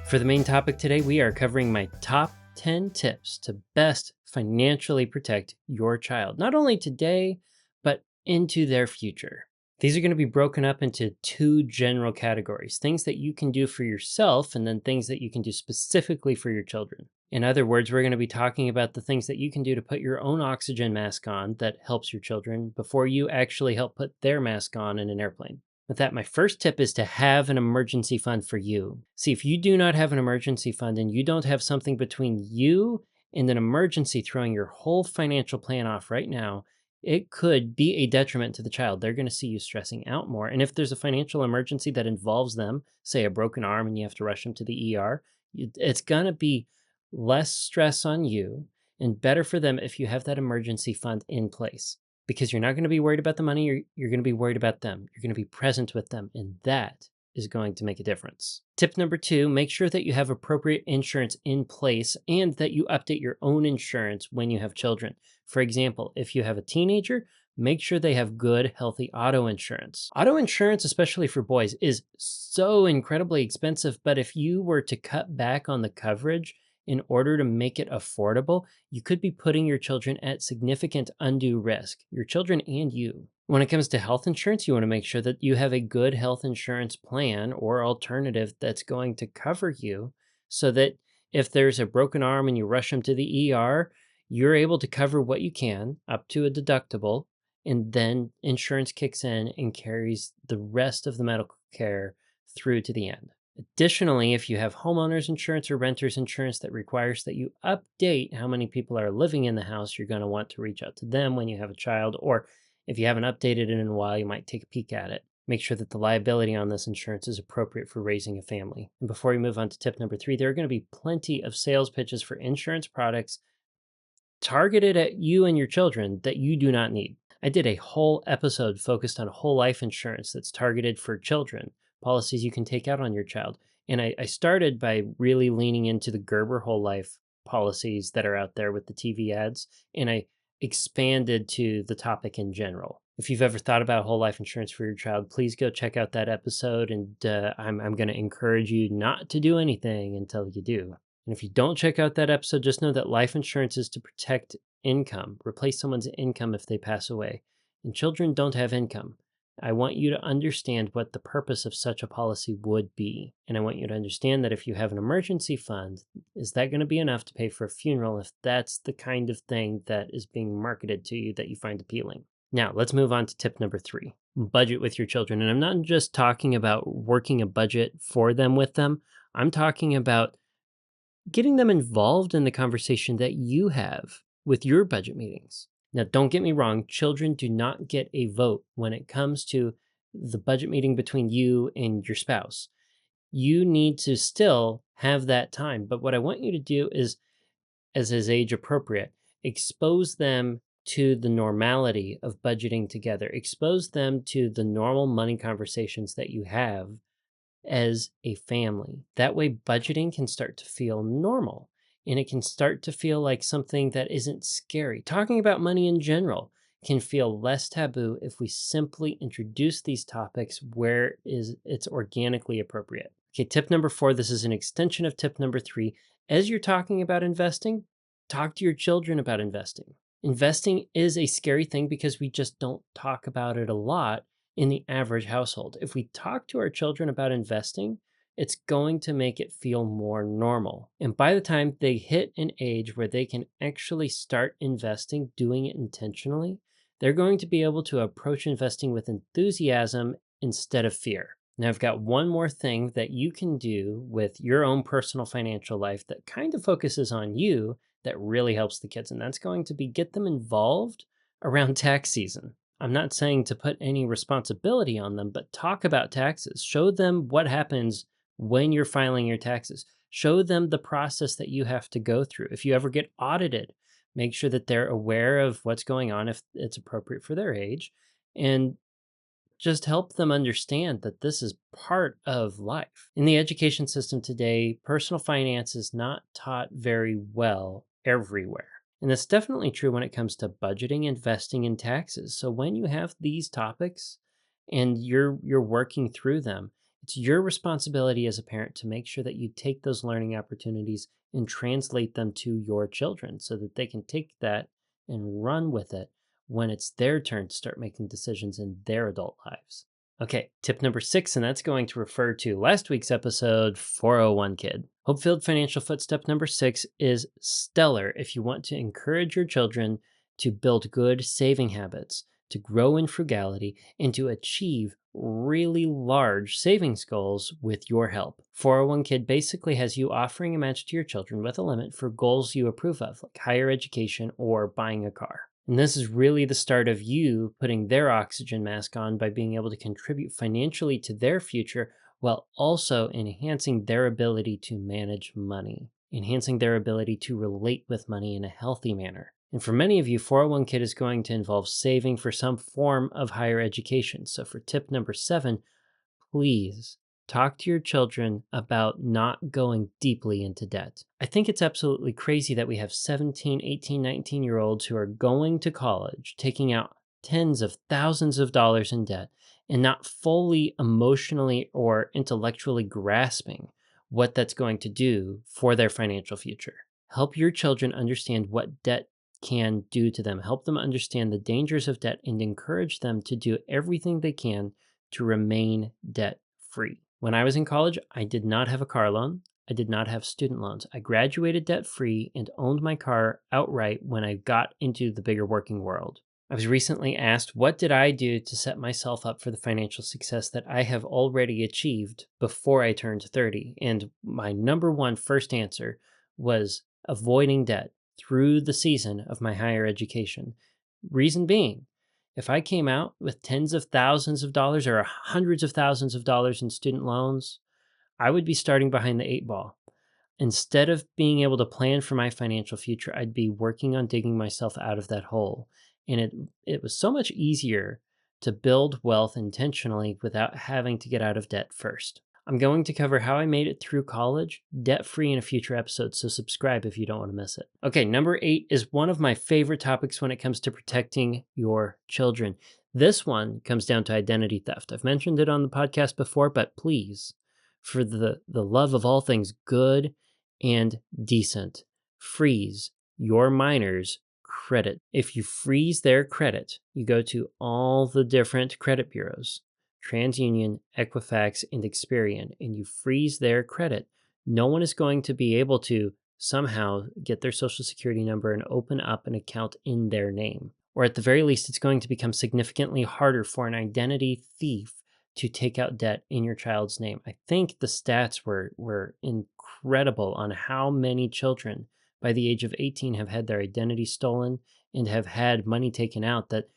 For the main topic today, we are covering my top 10 tips to best financially protect your child, not only today, but into their future. These are going to be broken up into two general categories: things that you can do for yourself, and then things that you can do specifically for your children. In other words, we're going to be talking about the things that you can do to put your own oxygen mask on that helps your children before you actually help put their mask on in an airplane. With that, my first tip is to have an emergency fund for you. See, if you do not have an emergency fund and you don't have something between you and an emergency throwing your whole financial plan off right now, it could be a detriment to the child. They're going to see you stressing out more. And if there's a financial emergency that involves them, say a broken arm and you have to rush them to the ER, it's going to be less stress on you and better for them if you have that emergency fund in place, because you're not going to be worried about the money. You're going to be worried about them. You're going to be present with them. And that is going to make a difference. Tip number 2, make sure that you have appropriate insurance in place and that you update your own insurance when you have children. For example, if you have a teenager, make sure they have good, healthy auto insurance. Auto insurance, especially for boys, is so incredibly expensive, but if you were to cut back on the coverage in order to make it affordable, you could be putting your children at significant undue risk, your children and you. When it comes to health insurance, you want to make sure that you have a good health insurance plan or alternative that's going to cover you so that if there's a broken arm and you rush them to the ER, you're able to cover what you can up to a deductible, and then insurance kicks in and carries the rest of the medical care through to the end. Additionally, if you have homeowners insurance or renters insurance that requires that you update how many people are living in the house, you're going to want to reach out to them when you have a child, or if you haven't updated it in a while, you might take a peek at it. Make sure that the liability on this insurance is appropriate for raising a family. And before we move on to tip number 3, there are going to be plenty of sales pitches for insurance products targeted at you and your children that you do not need. I did a whole episode focused on whole life insurance that's targeted for children, policies you can take out on your child. And I started by really leaning into the Gerber whole life policies that are out there with the TV ads, and I expanded to the topic in general. If you've ever thought about whole life insurance for your child, please go check out that episode, and I'm going to encourage you not to do anything until you do. And if you don't check out that episode, just know that life insurance is to protect income, replace someone's income if they pass away. And children don't have income. I want you to understand what the purpose of such a policy would be. And I want you to understand that if you have an emergency fund, is that going to be enough to pay for a funeral if that's the kind of thing that is being marketed to you that you find appealing? Now, let's move on to tip number 3, budget with your children. And I'm not just talking about working a budget for them with them. I'm talking about getting them involved in the conversation that you have with your budget meetings. Now, don't get me wrong, children do not get a vote when it comes to the budget meeting between you and your spouse. You need to still have that time. But what I want you to do is, as is age appropriate, expose them to the normality of budgeting together. Expose them to the normal money conversations that you have as a family. That way, budgeting can start to feel normal. And it can start to feel like something that isn't scary. Talking about money in general can feel less taboo if we simply introduce these topics where it's organically appropriate. Okay, tip number 4, this is an extension of tip number 3. As you're talking about investing, talk to your children about investing. Investing is a scary thing because we just don't talk about it a lot in the average household. If we talk to our children about investing, it's going to make it feel more normal. And by the time they hit an age where they can actually start investing, doing it intentionally, they're going to be able to approach investing with enthusiasm instead of fear. Now, I've got one more thing that you can do with your own personal financial life that kind of focuses on you that really helps the kids, and that's going to be get them involved around tax season. I'm not saying to put any responsibility on them, but talk about taxes. Show them what happens when you're filing your taxes. Show them the process that you have to go through. If you ever get audited, make sure that they're aware of what's going on if it's appropriate for their age, and just help them understand that this is part of life. In the education system today, personal finance is not taught very well everywhere. And that's definitely true when it comes to budgeting, investing, and taxes. So when you have these topics and you're working through them, It's your responsibility as a parent to make sure that you take those learning opportunities and translate them to your children so that they can take that and run with it when it's their turn to start making decisions in their adult lives. Okay, tip number 6, and that's going to refer to last week's episode 401 Kid. Hope-filled financial footstep number 6 is stellar if you want to encourage your children to build good saving habits, to grow in frugality, and to achieve really large savings goals with your help. 401 Kid basically has you offering a match to your children with a limit for goals you approve of, like higher education or buying a car. And this is really the start of you putting their oxygen mask on by being able to contribute financially to their future while also enhancing their ability to manage money, enhancing their ability to relate with money in a healthy manner. And for many of you, 401 Kid is going to involve saving for some form of higher education. So for tip number 7, please talk to your children about not going deeply into debt. I think it's absolutely crazy that we have 17, 18, 19-year-olds who are going to college, taking out tens of thousands of dollars in debt, and not fully emotionally or intellectually grasping what that's going to do for their financial future. Help your children understand what debt can do to them. Help them understand the dangers of debt and encourage them to do everything they can to remain debt free. When I was in college, I did not have a car loan. I did not have student loans. I graduated debt free and owned my car outright when I got into the bigger working world. I was recently asked, what did I do to set myself up for the financial success that I have already achieved before I turned 30? And my number one first answer was avoiding debt through the season of my higher education. Reason being, if I came out with tens of thousands of dollars or hundreds of thousands of dollars in student loans, I would be starting behind the 8 ball. Instead of being able to plan for my financial future, I'd be working on digging myself out of that hole. And it was so much easier to build wealth intentionally without having to get out of debt first. I'm going to cover how I made it through college debt-free in a future episode, so subscribe if you don't want to miss it. Okay, number 8 is one of my favorite topics when it comes to protecting your children. This one comes down to identity theft. I've mentioned it on the podcast before, but please, for the love of all things good and decent, freeze your minors' credit. If you freeze their credit, you go to all the different credit bureaus, TransUnion, Equifax, and Experian, and you freeze their credit, no one is going to be able to somehow get their social security number and open up an account in their name. Or at the very least, it's going to become significantly harder for an identity thief to take out debt in your child's name. I think the stats were incredible on how many children by the age of 18 have had their identity stolen and have had money taken out that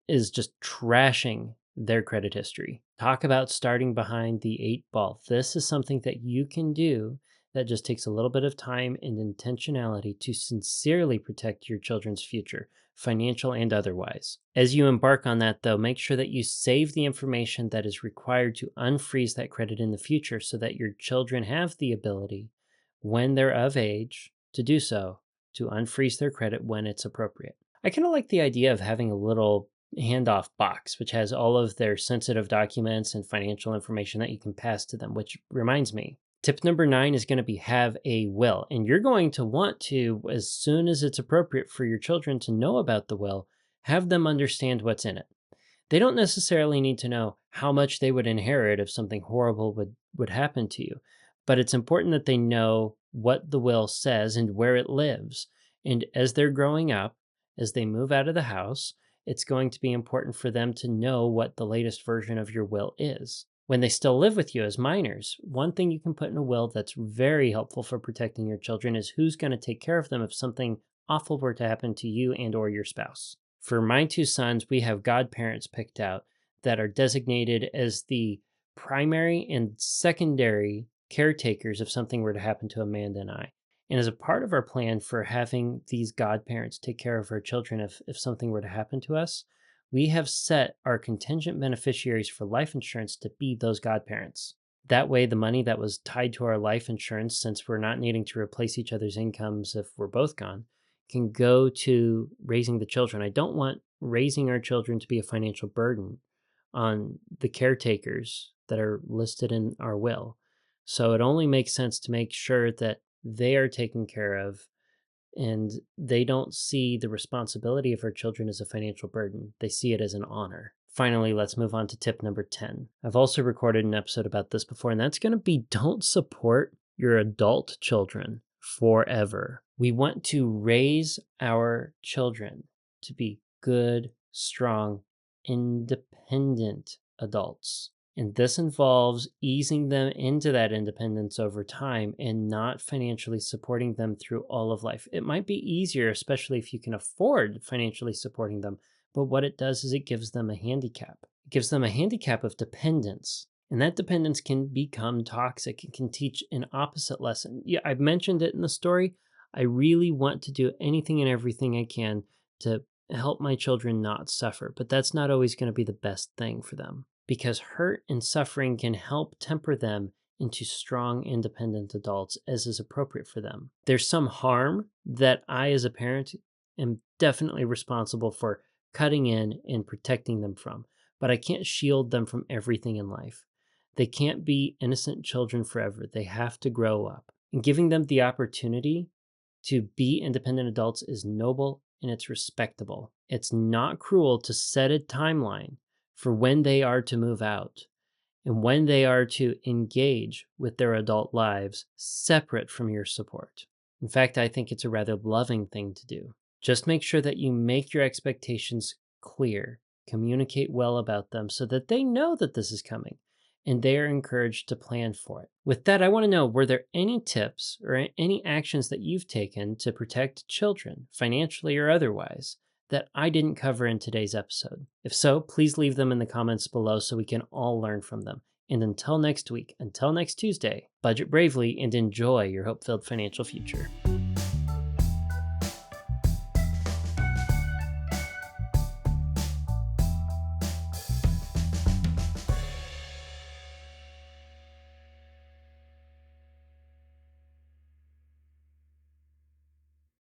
is just trashing their credit history. Talk about starting behind the 8 ball. This is something that you can do that just takes a little bit of time and intentionality to sincerely protect your children's future, financial and otherwise. As you embark on that, though, make sure that you save the information that is required to unfreeze that credit in the future so that your children have the ability, when they're of age, to do so, to unfreeze their credit when it's appropriate. I kind of like the idea of having a little handoff box, which has all of their sensitive documents and financial information that you can pass to them, which reminds me, tip number 9 is going to be have a will. And you're going to want to, as soon as it's appropriate for your children to know about the will, have them understand what's in it. They don't necessarily need to know how much they would inherit if something horrible would happen to you, but it's important that they know what the will says and where it lives. And as they're growing up, as they move out of the house, it's going to be important for them to know what the latest version of your will is. When they still live with you as minors, one thing you can put in a will that's very helpful for protecting your children is who's going to take care of them if something awful were to happen to you and or your spouse. For my 2 sons, we have godparents picked out that are designated as the primary and secondary caretakers if something were to happen to Amanda and I. And as a part of our plan for having these godparents take care of our children if something were to happen to us, we have set our contingent beneficiaries for life insurance to be those godparents. That way, the money that was tied to our life insurance, since we're not needing to replace each other's incomes if we're both gone, can go to raising the children. I don't want raising our children to be a financial burden on the caretakers that are listed in our will. So it only makes sense to make sure that they are taken care of and they don't see the responsibility of our children as a financial burden. They see it as an honor. Finally, let's move on to tip number 10. I've also recorded an episode about this before, and that's going to be don't support your adult children forever. We want to raise our children to be good, strong, independent adults. And this involves easing them into that independence over time and not financially supporting them through all of life. It might be easier, especially if you can afford financially supporting them, but what it does is it gives them a handicap. It gives them a handicap of dependence. And that dependence can become toxic. It can teach an opposite lesson. Yeah, I've mentioned it in the story. I really want to do anything and everything I can to help my children not suffer, but that's not always going to be the best thing for them, because hurt and suffering can help temper them into strong, independent adults as is appropriate for them. There's some harm that I, as a parent, am definitely responsible for cutting in and protecting them from, but I can't shield them from everything in life. They can't be innocent children forever. They have to grow up. And giving them the opportunity to be independent adults is noble and it's respectable. It's not cruel to set a timeline for when they are to move out and when they are to engage with their adult lives separate from your support. In fact, I think it's a rather loving thing to do. Just make sure that you make your expectations clear, communicate well about them so that they know that this is coming and they are encouraged to plan for it. With that, I want to know, were there any tips or any actions that you've taken to protect children, financially or otherwise, that I didn't cover in today's episode? If so, please leave them in the comments below so we can all learn from them. And until next week, until next Tuesday, budget bravely and enjoy your hope-filled financial future.